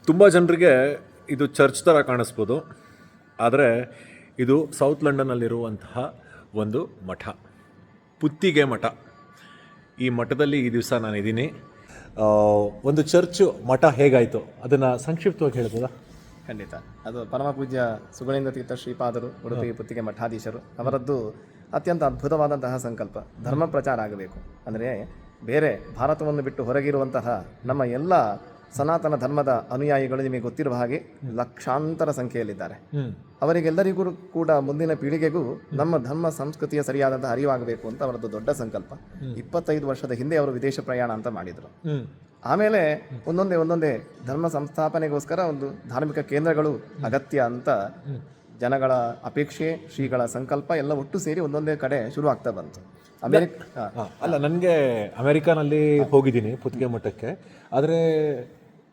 ತುಂಬ ಜನರಿಗೆ ಇದು ಚರ್ಚ್ ಥರ ಕಾಣಿಸ್ಬೋದು, ಆದರೆ ಇದು ಸೌತ್ ಲಂಡನ್ನಲ್ಲಿರುವಂತಹ ಒಂದು ಮಠ, ಪುತ್ತಿಗೆ ಮಠ. ಈ ಮಠದಲ್ಲಿ ಈ ದಿವಸ ನಾನಿದ್ದೀನಿ. ಒಂದು ಚರ್ಚು ಮಠ ಹೇಗಾಯಿತು ಅದನ್ನು ಸಂಕ್ಷಿಪ್ತವಾಗಿ ಹೇಳ್ಬೋದಾ? ಖಂಡಿತ. ಅದು ಪರಮ ಪೂಜ್ಯ ಸುಗುಣೇಂದ್ರ ತೀರ್ಥ ಶ್ರೀಪಾದರು, ಉಡುಪಿ ಪುತ್ತಿಗೆ ಮಠಾಧೀಶರು ಅವರದ್ದು ಅತ್ಯಂತ ಅದ್ಭುತವಾದಂತಹ ಸಂಕಲ್ಪ. ಧರ್ಮ ಪ್ರಚಾರ ಆಗಬೇಕು ಅಂದರೆ ಬೇರೆ ಭಾರತವನ್ನು ಬಿಟ್ಟು ಹೊರಗಿರುವಂತಹ ನಮ್ಮ ಎಲ್ಲ ಸನಾತನ ಧರ್ಮದ ಅನುಯಾಯಿಗಳು ನಿಮಗೆ ಗೊತ್ತಿರುವ ಹಾಗೆ ಲಕ್ಷಾಂತರ ಸಂಖ್ಯೆಯಲ್ಲಿದ್ದಾರೆ. ಅವರಿಗೆಲ್ಲರಿಗೂ ಕೂಡ ಮುಂದಿನ ಪೀಳಿಗೆಗೂ ನಮ್ಮ ಧರ್ಮ ಸಂಸ್ಕೃತಿಯ ಸರಿಯಾದಂತಹ ಅರಿವಾಗಬೇಕು ಅಂತ ಅವರದ್ದು ದೊಡ್ಡ ಸಂಕಲ್ಪ. 25 ವರ್ಷದ ಹಿಂದೆ ಅವರು ವಿದೇಶ ಪ್ರಯಾಣ ಅಂತ ಮಾಡಿದರು. ಆಮೇಲೆ ಒಂದೊಂದೇ ಧರ್ಮ ಸಂಸ್ಥಾಪನೆಗೋಸ್ಕರ ಒಂದು ಧಾರ್ಮಿಕ ಕೇಂದ್ರಗಳು ಅಗತ್ಯ ಅಂತ ಜನಗಳ ಅಪೇಕ್ಷೆ, ಶ್ರೀಗಳ ಸಂಕಲ್ಪ ಎಲ್ಲ ಒಟ್ಟು ಸೇರಿ ಒಂದೊಂದೇ ಕಡೆ ಶುರು ಆಗ್ತಾ ಬಂತು. ಅಲ್ಲ, ನನಗೆ ಅಮೆರಿಕಾನಲ್ಲಿ ಹೋಗಿದ್ದೀನಿ ಪುತ್ತಿಗೆ ಮಠಕ್ಕೆ, ಆದರೆ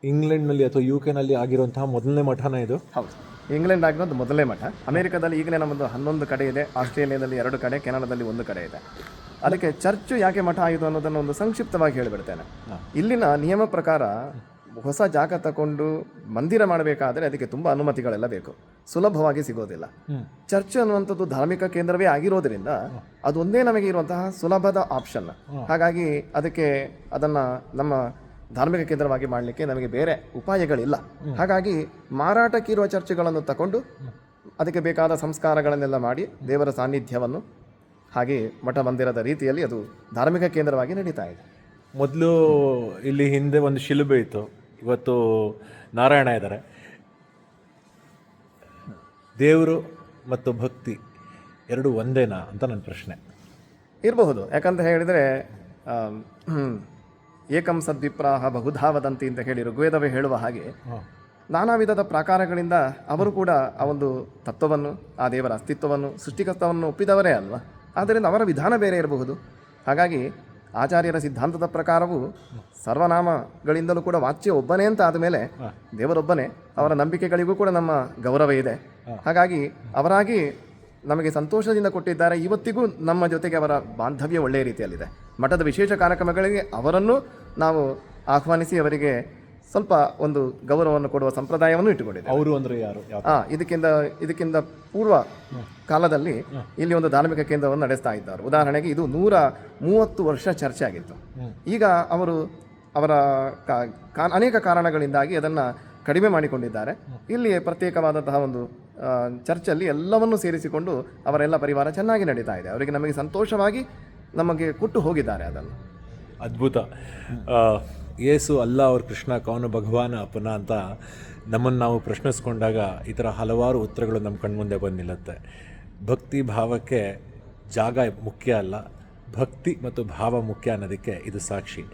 ಇಂಗ್ಲೆಂಡ್ನಲ್ಲಿ ಅಥವಾ UK ಆಗಿರುವಂತಹ ಮೊದಲನೇ ಮಠನ ಇದು? ಹೌದು, ಇಂಗ್ಲೆಂಡ್ ಆಗಿರೋದು ಮೊದಲನೇ ಮಠ. ಅಮೆರಿಕದಲ್ಲಿ ಈಗಲೇ ನಮ್ಮದು 11 ಕಡೆ ಇದೆ, ಆಸ್ಟ್ರೇಲಿಯಾದಲ್ಲಿ 2 ಕಡೆ, ಕೆನಡಾದಲ್ಲಿ 1 ಕಡೆ ಇದೆ. ಅದಕ್ಕೆ ಚರ್ಚು ಯಾಕೆ ಮಠ ಆಯಿತು ಅನ್ನೋದನ್ನು ಒಂದು ಸಂಕ್ಷಿಪ್ತವಾಗಿ ಹೇಳಿಬಿಡ್ತೇನೆ. ಇಲ್ಲಿನ ನಿಯಮ ಪ್ರಕಾರ ಹೊಸ ಜಾಗ ತಗೊಂಡು ಮಂದಿರ ಮಾಡಬೇಕಾದ್ರೆ ಅದಕ್ಕೆ ತುಂಬ ಅನುಮತಿಗಳೆಲ್ಲ ಬೇಕು, ಸುಲಭವಾಗಿ ಸಿಗೋದಿಲ್ಲ. ಚರ್ಚ್ ಅನ್ನುವಂಥದ್ದು ಧಾರ್ಮಿಕ ಕೇಂದ್ರವೇ ಆಗಿರೋದ್ರಿಂದ ಅದೊಂದೇ ನಮಗೆ ಇರುವಂತಹ ಸುಲಭದ ಆಪ್ಷನ್. ಹಾಗಾಗಿ ಅದನ್ನು ನಮ್ಮ ಧಾರ್ಮಿಕ ಕೇಂದ್ರವಾಗಿ ಮಾಡಲಿಕ್ಕೆ ನಮಗೆ ಬೇರೆ ಉಪಾಯಗಳಿಲ್ಲ. ಹಾಗಾಗಿ ಮಾರಾಟಕ್ಕಿರುವ ಚರ್ಚ್ಗಳನ್ನು ತಗೊಂಡು ಅದಕ್ಕೆ ಬೇಕಾದ ಸಂಸ್ಕಾರಗಳನ್ನೆಲ್ಲ ಮಾಡಿ ದೇವರ ಸಾನ್ನಿಧ್ಯವನ್ನು ಹಾಗೆ ಮಠ ಮಂದಿರದ ರೀತಿಯಲ್ಲಿ ಅದು ಧಾರ್ಮಿಕ ಕೇಂದ್ರವಾಗಿ ನಡೀತಾ ಇದೆ. ಮೊದಲು ಇಲ್ಲಿ ಹಿಂದೆ ಒಂದು ಶಿಲುಬೆ ಇತ್ತು, ಇವತ್ತು ನಾರಾಯಣ ಇದ್ದಾರೆ. ದೇವರು ಮತ್ತು ಭಕ್ತಿ ಎರಡು ಒಂದೇನಾ ಅಂತ ನನ್ನ ಪ್ರಶ್ನೆ. ಇರಬಹುದು, ಯಾಕಂತ ಹೇಳಿದರೆ ಏಕಂ ಸದ್ವಿಪ್ರಾಹ ಬಹುಧಾ ವದಂತಿ ಅಂತ ಹೇಳಿ ಋಗ್ವೇದವೇ ಹೇಳುವ ಹಾಗೆ ನಾನಾ ವಿಧದ ಪ್ರಾಕಾರಗಳಿಂದ ಅವರು ಕೂಡ ಆ ಒಂದು ತತ್ವವನ್ನು, ಆ ದೇವರ ಅಸ್ತಿತ್ವವನ್ನು, ಸೃಷ್ಟಿಕರ್ತವನ್ನು ಒಪ್ಪಿದವರೇ ಅಲ್ವಾ. ಆದ್ದರಿಂದ ಅವರ ವಿಧಾನ ಬೇರೆ ಇರಬಹುದು. ಹಾಗಾಗಿ ಆಚಾರ್ಯರ ಸಿದ್ಧಾಂತದ ಪ್ರಕಾರವೂ ಸರ್ವನಾಮಗಳಿಂದಲೂ ಕೂಡ ವಾಚ್ಯ ಒಬ್ಬನೇ ಅಂತ ಆದಮೇಲೆ ದೇವರೊಬ್ಬನೇ, ಅವರ ನಂಬಿಕೆಗಳಿಗೂ ಕೂಡ ನಮ್ಮ ಗೌರವ ಇದೆ. ಹಾಗಾಗಿ ಅವರಾಗಿ ನಮಗೆ ಸಂತೋಷದಿಂದ ಕೊಟ್ಟಿದ್ದಾರೆ. ಇವತ್ತಿಗೂ ನಮ್ಮ ಜೊತೆಗೆ ಅವರ ಬಾಂಧವ್ಯ ಒಳ್ಳೆಯ ರೀತಿಯಲ್ಲಿದೆ. ಮಠದ ವಿಶೇಷ ಕಾರ್ಯಕ್ರಮಗಳಿಗೆ ಅವರನ್ನು ನಾವು ಆಹ್ವಾನಿಸಿ ಅವರಿಗೆ ಸ್ವಲ್ಪ ಒಂದು ಗೌರವವನ್ನು ಕೊಡುವ ಸಂಪ್ರದಾಯವನ್ನು ಇಟ್ಟುಕೊಂಡಿದೆ. ಅವರು ಅಂದರೆ ಯಾರು? ಇದಕ್ಕಿಂತ ಪೂರ್ವ ಕಾಲದಲ್ಲಿ ಇಲ್ಲಿ ಒಂದು ಧಾರ್ಮಿಕ ಕೇಂದ್ರವನ್ನು ನಡೆಸ್ತಾ ಇದ್ದಾರೆ. ಉದಾಹರಣೆಗೆ ಇದು 130 ವರ್ಷ ಚರ್ಚೆ ಆಗಿತ್ತು. ಈಗ ಅವರ ಅನೇಕ ಕಾರಣಗಳಿಂದಾಗಿ ಅದನ್ನು ಕಡಿಮೆ ಮಾಡಿಕೊಂಡಿದ್ದಾರೆ. ಇಲ್ಲಿ ಪ್ರತ್ಯೇಕವಾದಂತಹ ಒಂದು ಚರ್ಚಲ್ಲಿ ಎಲ್ಲವನ್ನೂ ಸೇರಿಸಿಕೊಂಡು ಅವರೆಲ್ಲ ಪರಿವಾರ ಚೆನ್ನಾಗಿ ನಡೀತಾ ಇದೆ. ಅವರಿಗೆ ನಮಗೆ ಸಂತೋಷವಾಗಿ ನಮಗೆ ಕೊಟ್ಟು ಹೋಗಿದ್ದಾರೆ ಅದನ್ನು. ಅದ್ಭುತ. ಯೇಸು ಅಲ್ಲ ಅವ್ರ ಕೃಷ್ಣ ಕವನ ಭಗವಾನ ಅಪ್ಪನ ಅಂತ ನಮ್ಮನ್ನು ನಾವು ಪ್ರಶ್ನಿಸ್ಕೊಂಡಾಗ ಈ ಥರ ಹಲವಾರು ಉತ್ತರಗಳು ನಮ್ಮ ಕಣ್ಮುಂದೆ ಬಂದು ನಿಲ್ಲುತ್ತೆ. ಭಕ್ತಿ ಭಾವಕ್ಕೆ ಜಾಗ ಮುಖ್ಯ ಅಲ್ಲ, ಭಕ್ತಿ ಮತ್ತು ಭಾವ ಮುಖ್ಯ ಅನ್ನೋದಕ್ಕೆ ಇದು ಸಾಕ್ಷಿ.